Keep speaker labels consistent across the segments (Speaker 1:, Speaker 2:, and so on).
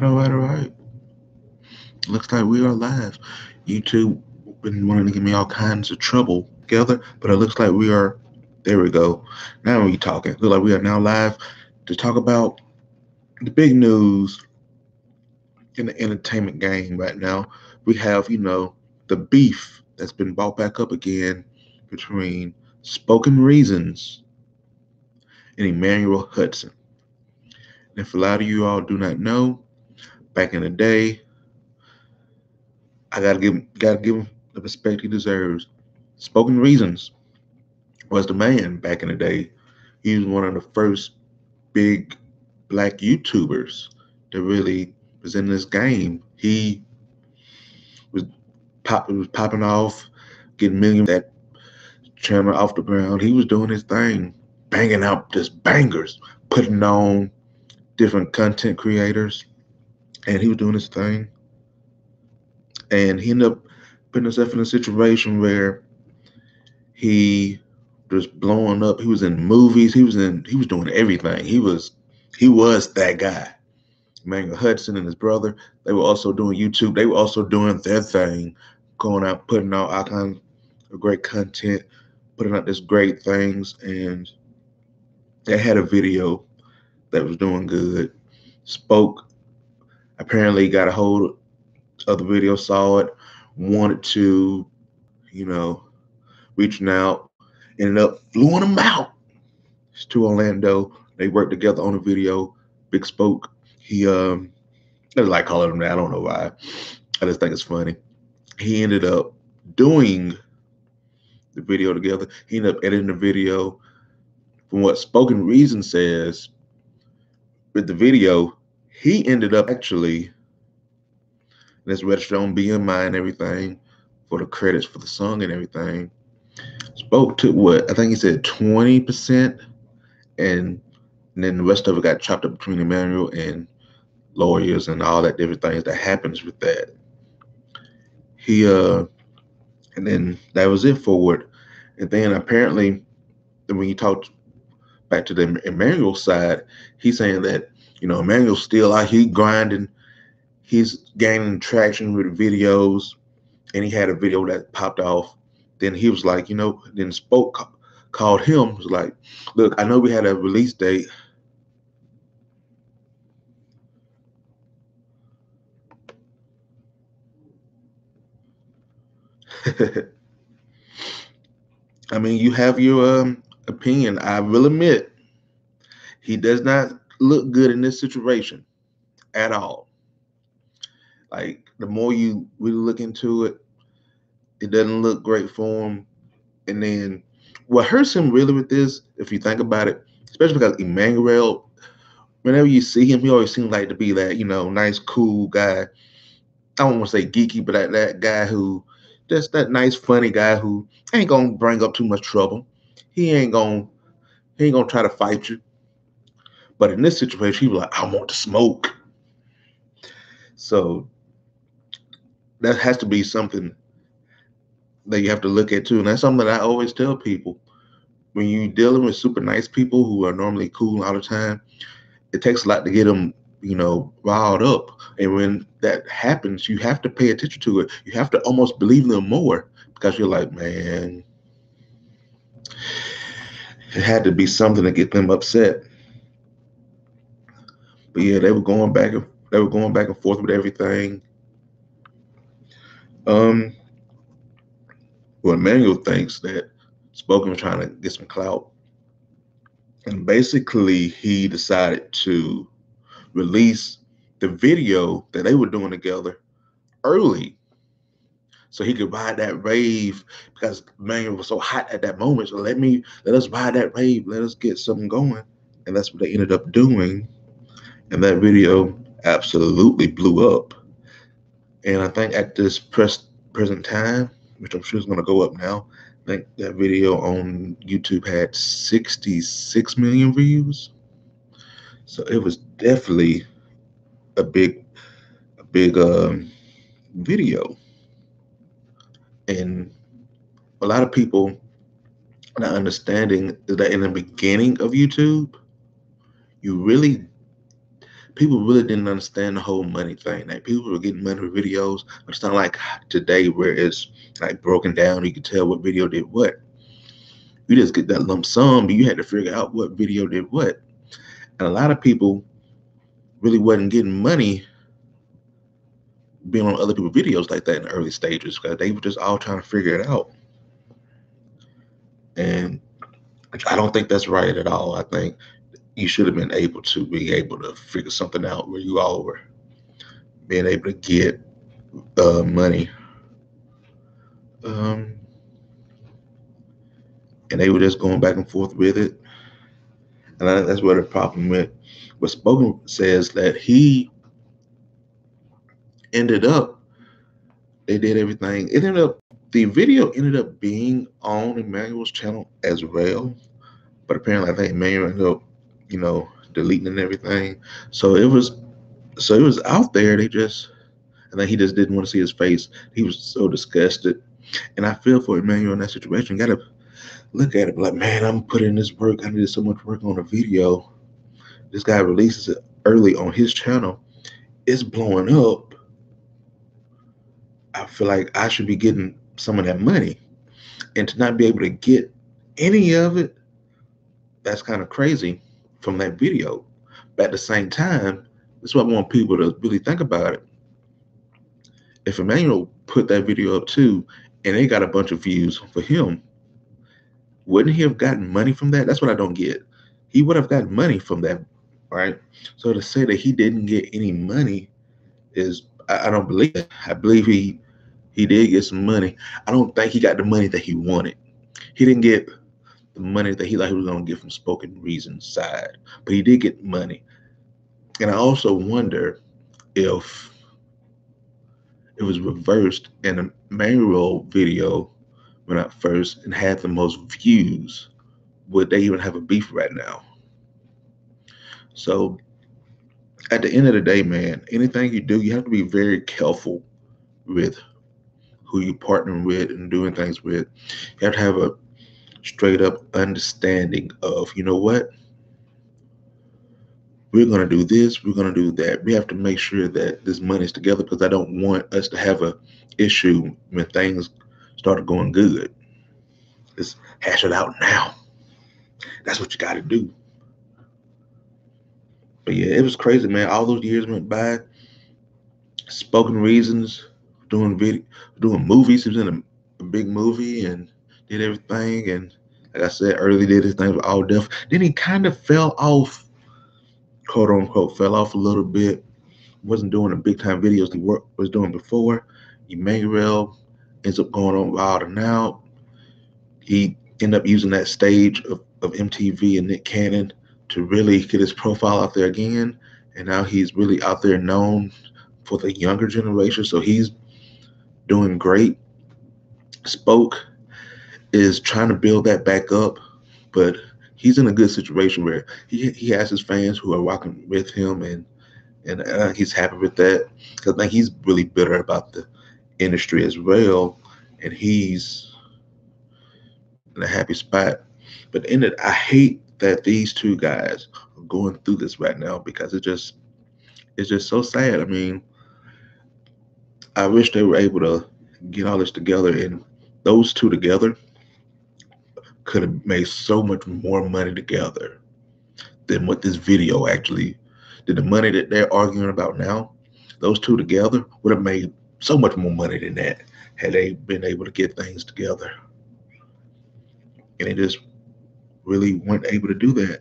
Speaker 1: All right, all right. Looks like we are live. YouTube been wanting to give me all kinds of trouble together, but it looks like we are. There we go. Now we talking. Look like we are now live to talk about the big news in the entertainment game right now. We have, the beef that's been brought back up again between Spoken Reasons and Emmanuel Hudson. And if a lot of you all do not know, back in the day, I gotta give him the respect he deserves. Spoken Reasons was the man back in the day. He was one of the first big black YouTubers that really was in this game. He was was popping off, getting millions that channel off the ground. He was doing his thing, banging out just bangers, putting on different content creators, and he was doing his thing. And he ended up putting himself in a situation where he was blowing up. He was in movies. He was doing everything. He was that guy. Emmanuel Hudson and his brother, they were also doing YouTube. They were also doing their thing, going out, putting out all kinds of great content, putting out this great things. And they had a video that was doing good. Spoke apparently got a hold of the video, saw it, wanted to, you know, reaching out, ended up flew them out to Orlando. They worked together on a video. Big Spoke. He I just like calling him that. I don't know why. I just think it's funny. He ended up doing the video together. He ended up editing the video. From what Spoken Reason says, with the video, he ended up actually, let's register on BMI and everything for the credits for the song and everything. Spoke to what? I think he said 20%, and then the rest of it got chopped up between Emmanuel and lawyers and all that different things that happens with that. He and then that was it for it. And then apparently when you talked back to the Emmanuel side, he's saying that, Emmanuel's still out, he grinding, he's gaining traction with videos, and he had a video that popped off. Then he was like, then Spoke called him, was like, look, I know we had a release date. I mean, you have your opinion. I will admit, he does not look good in this situation at all. Like, the more you really look into it, it doesn't look great for him. And then what hurts him really with this, if you think about it, especially because Emmanuel, whenever you see him, he always seems like to be that, nice, cool guy. I don't want to say geeky, but that guy who, just that nice, funny guy who ain't gonna bring up too much trouble. He ain't gonna he ain't gonna try to fight you. But in this situation, he was like, I want to smoke. So that has to be something that you have to look at too. And that's something that I always tell people. When you're dealing with super nice people who are normally cool all the time, it takes a lot to get them, riled up. And when that happens, you have to pay attention to it. You have to almost believe them more because you're like, man, it had to be something to get them upset. But yeah, they were going back and forth with everything. Um, well, Emmanuel thinks that Spoken was trying to get some clout, and basically he decided to release the video that they were doing together early so he could ride that rave because Emmanuel was so hot at that moment. So let us ride that rave, let us get something going, and that's what they ended up doing. And that video absolutely blew up. And I think at this present time, which I'm sure is going to go up now, I think that video on YouTube had 66 million views. So it was definitely a big video. And a lot of people not understanding is that in the beginning of YouTube, you really People really didn't understand the whole money thing. Like people were getting money for videos, but it's not like today where it's like broken down. You can tell what video did what. You just get that lump sum, but you had to figure out what video did what. And a lot of people really wasn't getting money being on other people's videos like that in the early stages because they were just all trying to figure it out. And I don't think that's right at all. I think you should have been able to be able to figure something out where you all were being able to get money. Um, and they were just going back and forth with it. And I think that's where the problem with what Spoken says that he ended up, they did everything. It ended up, the video ended up being on Emmanuel's channel as well. But apparently, I think Emmanuel ended up, deleting and everything. So it was out there. I think he just didn't want to see his face. He was so disgusted. And I feel for Emmanuel in that situation. You gotta look at it like, man, I'm putting this work. I did so much work on a video. This guy releases it early on his channel. It's blowing up. I feel like I should be getting some of that money. And to not be able to get any of it, that's kind of crazy from that video. But at the same time, that's what I want people to really think about it. If Emmanuel put that video up too, and they got a bunch of views for him, wouldn't he have gotten money from that? That's what I don't get. He would have gotten money from that, right? So to say that he didn't get any money is I don't believe it. I believe he did get some money. I don't think he got the money that he wanted. He didn't get the money that he thought he was gonna get from Spoken Reason's side, but he did get money. And I also wonder if it was reversed and the Emmanuel video went out first and had the most views, would they even have a beef right now? So at the end of the day, man, anything you do, you have to be very careful with who you partner with and doing things with. You have to have a straight up understanding of, you know what, we're going to do this, we're going to do that. We have to make sure that this money's together because I don't want us to have a issue when things started going good. Let's hash it out now. That's what you got to do. But yeah, it was crazy, man. All those years went by. Spoken Reasons, doing video, doing movies. He was in a big movie and did everything. And like I said earlier, did his thing with All Deaf. Then he kind of fell off, quote unquote, fell off a little bit. Wasn't doing the big time videos he was doing before. Emmanuel ends up going on Wild and Out. He ended up using that stage of MTV and Nick Cannon to really get his profile out there again. And now he's really out there known for the younger generation. So he's doing great. Spoke is trying to build that back up, but he's in a good situation where he has his fans who are rocking with him, and he's happy with that. Because I think he's really bitter about the industry as well, and he's in a happy spot. But in it, I hate that these two guys are going through this right now because it's just so sad. I mean, I wish they were able to get all this together, and those two together could have made so much more money together than what this video actually did. The money that they're arguing about now, those two together would have made so much more money than that had they been able to get things together. And they just really weren't able to do that.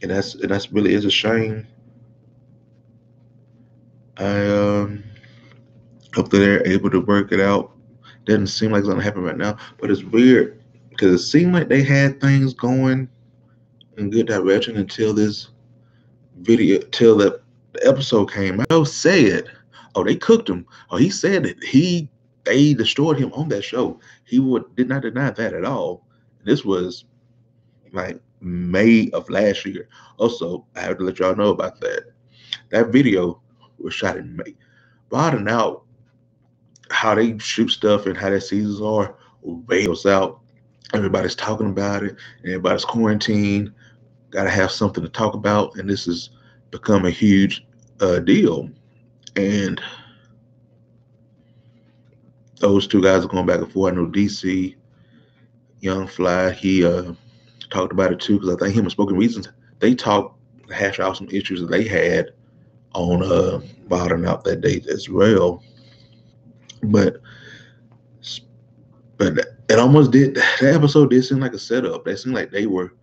Speaker 1: And that's really is a shame. I hope that they're able to work it out. Doesn't seem like it's gonna happen right now, but it's weird because it seemed like they had things going in good direction until this video, till the episode came out. Said, oh, they cooked him. Oh, he said that they destroyed him on that show. He did not deny that at all. This was like May of last year. Also, I have to let y'all know about that. That video was shot in May. Broaden out how they shoot stuff and how their seasons are way out. Everybody's talking about it. Everybody's quarantined. got to have something to talk about, and this has become a huge deal. And those two guys are going back and forth. I know DC Young Fly, he talked about it too, because I think him and Spoken Reasons, they talked, hash out some issues that they had on Bottom Out that date as well. But but it almost did. That episode did seem like a setup. They seemed like they were,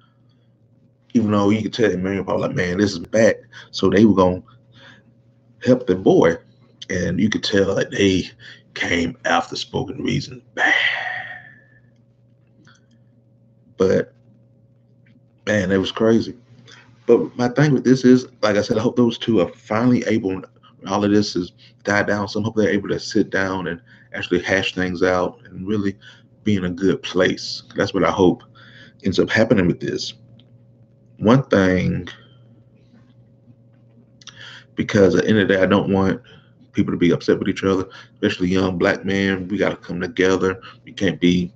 Speaker 1: even though you could tell Emmanuel probably like, man, this is back. So they were gonna help the boy, and you could tell that they came after Spoken Reasons bad. But man, it was crazy. But my thing with this is, like I said, I hope those two are finally able. All of this is died down. So I hope they're able to sit down and actually hash things out and really be in a good place. That's what I hope ends up happening with this. One thing, because at the end of the day, I don't want people to be upset with each other, especially young black men. We got to come together. We can't be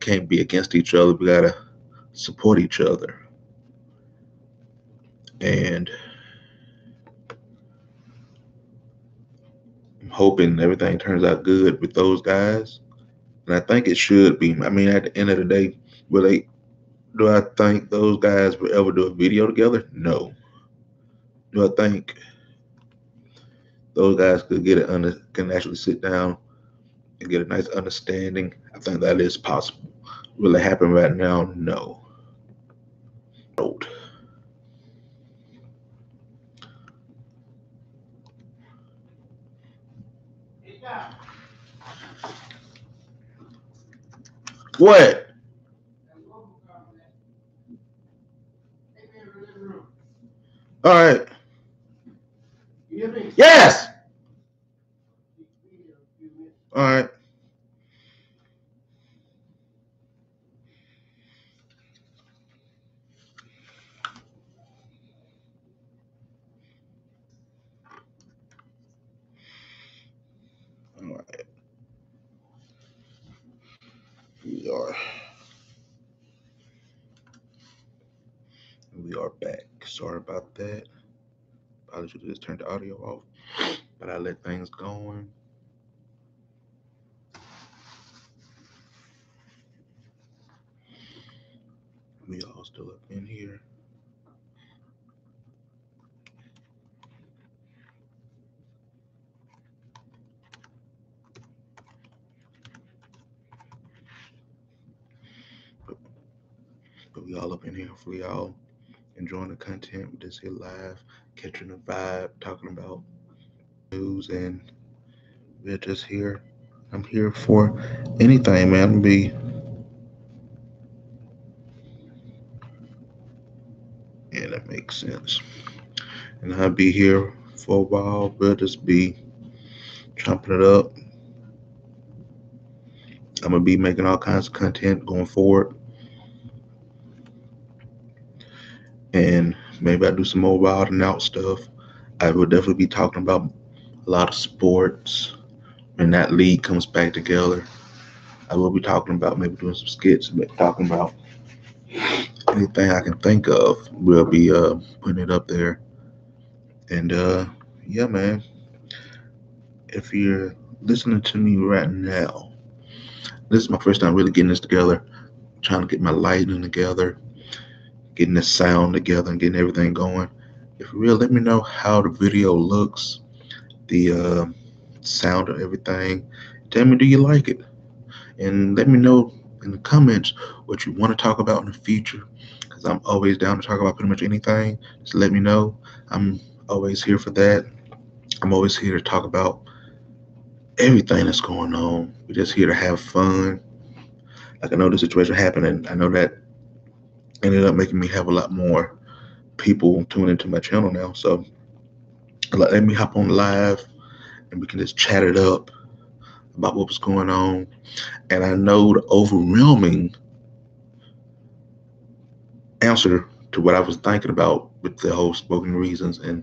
Speaker 1: against each other. We got to support each other. And I'm hoping everything turns out good with those guys. And I think it should be. I mean, at the end of the day, will they? Do I think those guys will ever do a video together? No. Do I think those guys could get it under, can actually sit down and get a nice understanding? I think that is possible. Will it happen right now? No. What? All right. Yes. All right. All right. We are. We are back. Sorry about that. Probably should have just turned the audio off, but I let things going. We all still up in here. But we all up in here. Hopefully, y'all enjoying the content. We just here live, catching the vibe, talking about news, and we're just here. I'm here for anything, man. I'm gonna be, yeah, that makes sense. And I'll be here for a while. We'll just be chopping it up. I'm gonna be making all kinds of content going forward, and maybe I do some more wild and out stuff. I will definitely be talking about a lot of sports when that league comes back together. I will be talking about maybe doing some skits, but talking about anything I can think of. We'll be putting it up there. And yeah, man, if you're listening to me right now, this is my first time really getting this together, trying to get my lighting together, getting the sound together, and getting everything going. If you real, let me know how the video looks, the sound of everything. Tell me, do you like it? And let me know in the comments what you want to talk about in the future, because I'm always down to talk about pretty much anything. Just let me know. I'm always here for that. I'm always here to talk about everything that's going on. We're just here to have fun. Like I know the situation happened, and I know that ended up making me have a lot more people tune into my channel now. So let me hop on live and we can just chat it up about what was going on. And I know the overwhelming answer to what I was thinking about with the whole Spoken Reasons and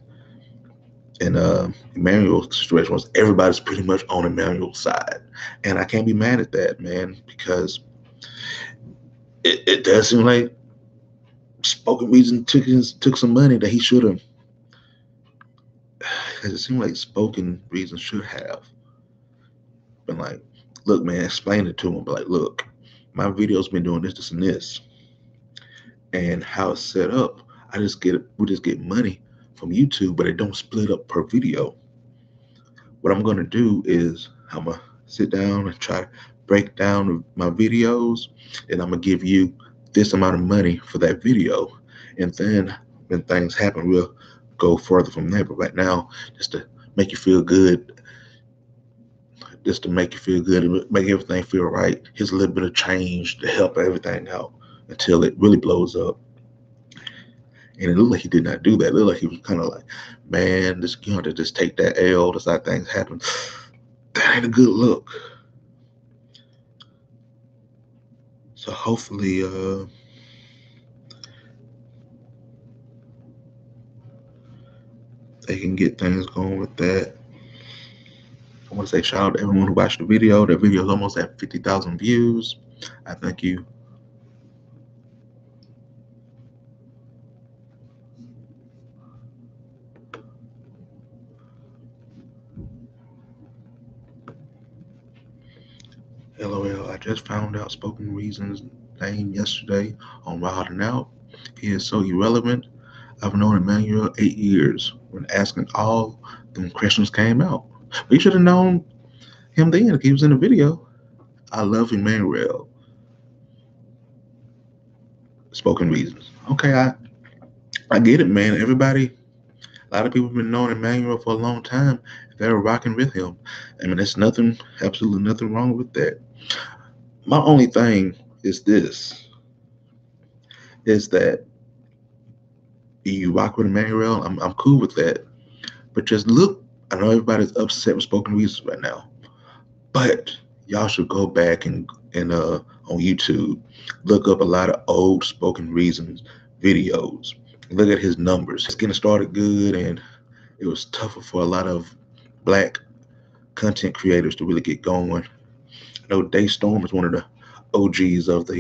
Speaker 1: Emmanuel's situation was everybody's pretty much on Emmanuel's side. And I can't be mad at that, man, because it does seem like Spoken Reason took some money that he should have, because it seemed like Spoken Reason should have been like, look, man, explain it to him. But like, look, my video's been doing this, this, and this, and how it's set up. We just get money from YouTube, but it don't split up per video. What I'm gonna do is I'm gonna sit down and try to break down my videos, and I'm gonna give you this amount of money for that video, and then when things happen, we'll go further from there. But right now, just to make you feel good, just to make you feel good and make everything feel right, here's a little bit of change to help everything out until it really blows up. And it looked like he did not do that. It looked like he was kind of like, man, this, you know, to just take that L. That's how things happen. That ain't a good look. So hopefully, they can get things going with that. I want to say shout out to everyone who watched the video. The video is almost at 50,000 views. I thank you. LOL, I just found out Spoken Reason's name yesterday on Wild and Out. He is so irrelevant. I've known Emmanuel 8 years when asking all them questions came out. We should have known him then if he was in the video. I love Emmanuel. Spoken Reasons. Okay, I get it, man. Everybody, a lot of people have been knowing Emmanuel for a long time. They're rocking with him. I mean, there's nothing, absolutely nothing wrong with that. My only thing is this, is that you rock with Emmanuel. I'm cool with that. But just look, I know everybody's upset with Spoken Reasons right now, but y'all should go back and on YouTube, look up a lot of old Spoken Reasons videos. Look at his numbers. It's getting started good, and it was tougher for a lot of black content creators to really get going. I know Daystorm is one of the OGs of the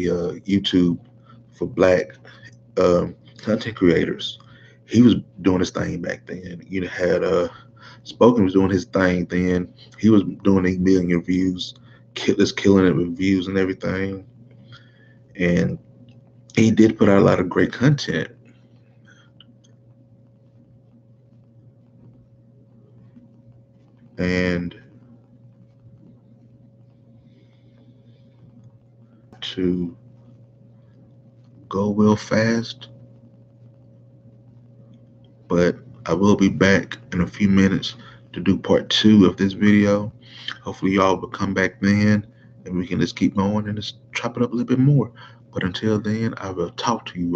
Speaker 1: YouTube for black content creators. He was doing his thing back then. You had Spoken was doing his thing then. He was doing 8 million views, killing it with views and everything. And he did put out a lot of great content. And to go real fast, but I will be back in a few minutes to do part 2 of this video. Hopefully y'all will come back then and we can just keep going and just chop it up a little bit more. But until then, I will talk to you all.